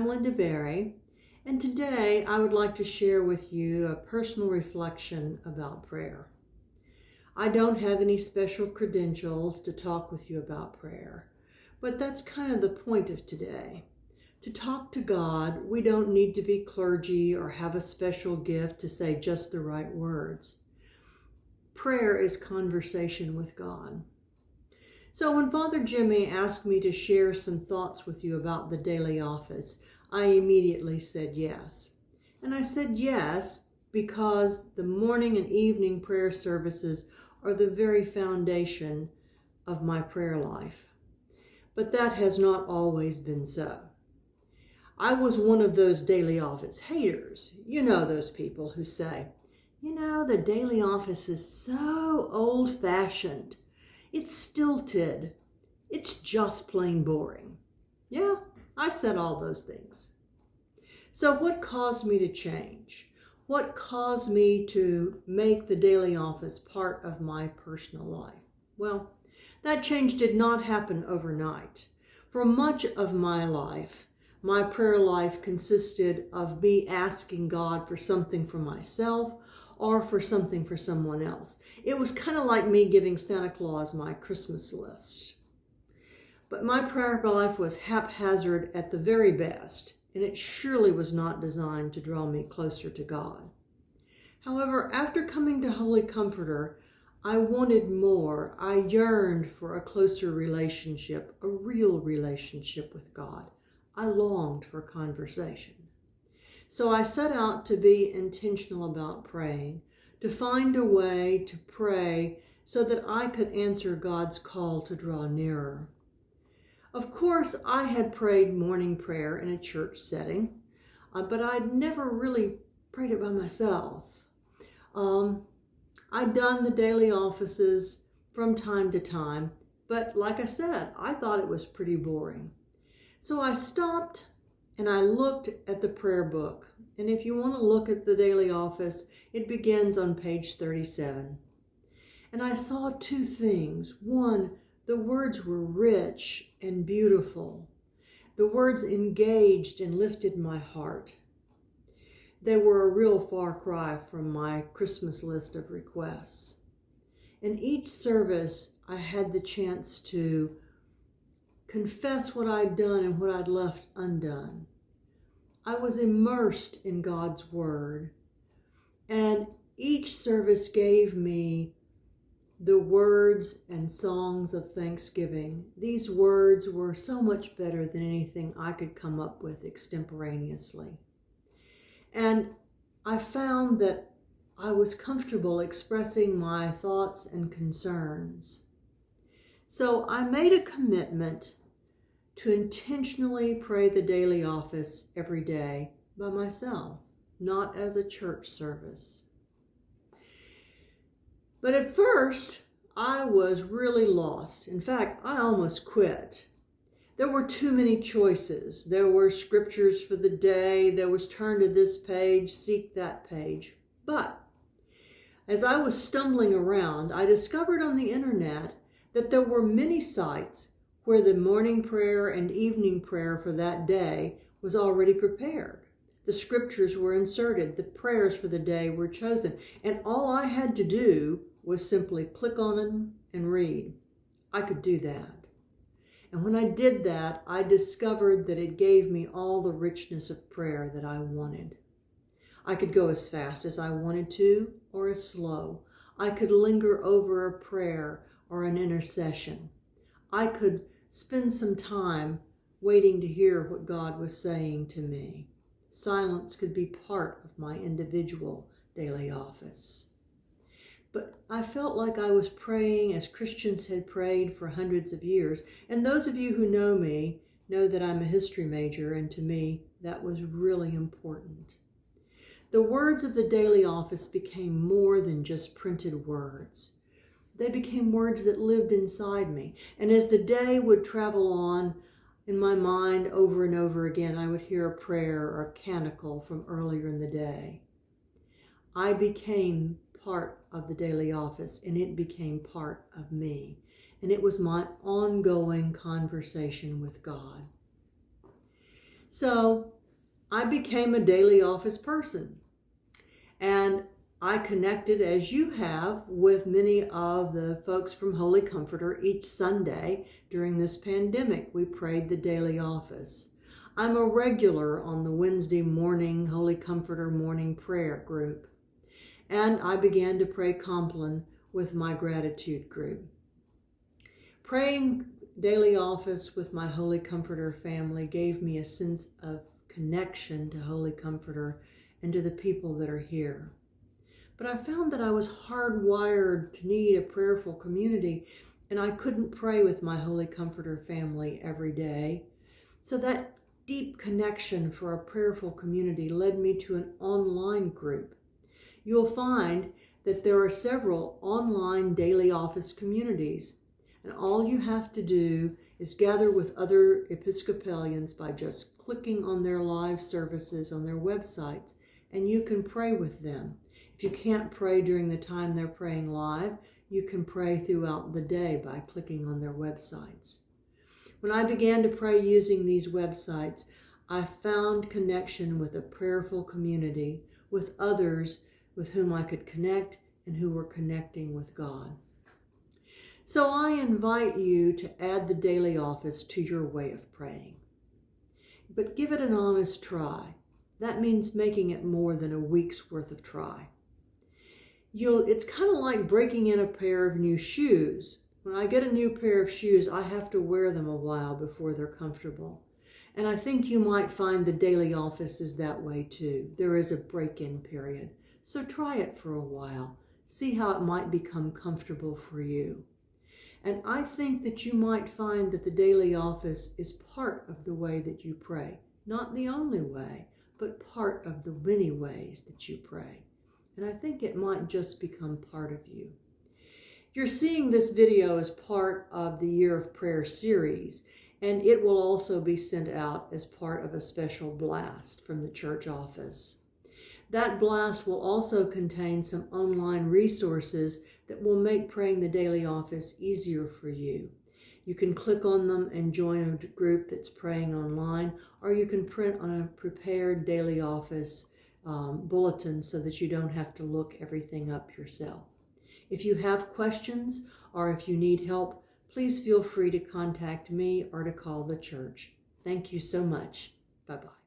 I'm Linda Berry, and today I would like to share with you a personal reflection about prayer. I don't have any special credentials to talk with you about prayer, but that's kind of the point of today. To talk to God, we don't need to be clergy or have a special gift to say just the right words. Prayer is conversation with God. So when Father Jimmy asked me to share some thoughts with you about the daily office, I immediately said yes. And I said yes because the morning and evening prayer services are the very foundation of my prayer life. But that has not always been so. I was one of those daily office haters. You know those people who say, the daily office is so old-fashioned. It's stilted. It's just plain boring. Yeah, I said all those things. So what caused me to change? What caused me to make the daily office part of my personal life? Well, that change did not happen overnight. For much of my life, my prayer life consisted of me asking God for something for myself or for something for someone else. It was kind of like me giving Santa Claus my Christmas list. But my prayer life was haphazard at the very best, and it surely was not designed to draw me closer to God. However, after coming to Holy Comforter, I wanted more. I yearned for a closer relationship, a real relationship with God. I longed for conversation. So I set out to be intentional about praying, to find a way to pray so that I could answer God's call to draw nearer. Of course, I had prayed morning prayer in a church setting, but I'd never really prayed it by myself. I'd done the daily offices from time to time, but like I said, I thought it was pretty boring. So I stopped and I looked at the prayer book. And if you want to look at the daily office, it begins on page 37. And I saw two things. One, the words were rich and beautiful. The words engaged and lifted my heart. They were a real far cry from my Christmas list of requests. In each service, I had the chance to confess what I'd done and what I'd left undone. I was immersed in God's Word, and each service gave me the words and songs of thanksgiving. These words were so much better than anything I could come up with extemporaneously. And I found that I was comfortable expressing my thoughts and concerns. So I made a commitment to intentionally pray the daily office every day by myself, not as a church service. But at first, I was really lost. In fact, I almost quit. There were too many choices. There were scriptures for the day. There was turn to this page, seek that page. But as I was stumbling around, I discovered on the internet that there were many sites where the morning prayer and evening prayer for that day was already prepared. The scriptures were inserted, the prayers for the day were chosen, and all I had to do was simply click on them and read. I could do that. And when I did that, I discovered that it gave me all the richness of prayer that I wanted. I could go as fast as I wanted to or as slow. I could linger over a prayer or an intercession. I could spend some time waiting to hear what God was saying to me. Silence could be part of my individual daily office. But I felt like I was praying as Christians had prayed for hundreds of years. And those of you who know me know that I'm a history major, and to me, that was really important. The words of the daily office became more than just printed words. They became words that lived inside me. And as the day would travel on in my mind over and over again, I would hear a prayer or a canticle from earlier in the day. I became part of the daily office, and it became part of me. And it was my ongoing conversation with God. So I became a daily office person, and I connected, as you have, with many of the folks from Holy Comforter each Sunday during this pandemic. We prayed the daily office. I'm a regular on the Wednesday morning Holy Comforter morning prayer group, and I began to pray Compline with my gratitude group. Praying daily office with my Holy Comforter family gave me a sense of connection to Holy Comforter and to the people that are here. But I found that I was hardwired to need a prayerful community, and I couldn't pray with my Holy Comforter family every day. So that deep connection for a prayerful community led me to an online group. You'll find that there are several online daily office communities, and all you have to do is gather with other Episcopalians by just clicking on their live services on their websites, and you can pray with them. If you can't pray during the time they're praying live, you can pray throughout the day by clicking on their websites. When I began to pray using these websites, I found connection with a prayerful community, with others with whom I could connect and who were connecting with God. So I invite you to add the daily office to your way of praying. But give it an honest try. That means making it more than a week's worth of try. It's kind of like breaking in a pair of new shoes. When I get a new pair of shoes, I have to wear them a while before they're comfortable. And I think you might find the daily office is that way too. There is a break-in period. So try it for a while. See how it might become comfortable for you. And I think that you might find that the daily office is part of the way that you pray. Not the only way, but part of the many ways that you pray. And I think it might just become part of you. You're seeing this video as part of the Year of Prayer series, and it will also be sent out as part of a special blast from the church office. That blast will also contain some online resources that will make praying the daily office easier for you. You can click on them and join a group that's praying online, or you can print on a prepared daily office bulletin so that you don't have to look everything up yourself. If you have questions or if you need help, please feel free to contact me or to call the church. Thank you so much. Bye-bye.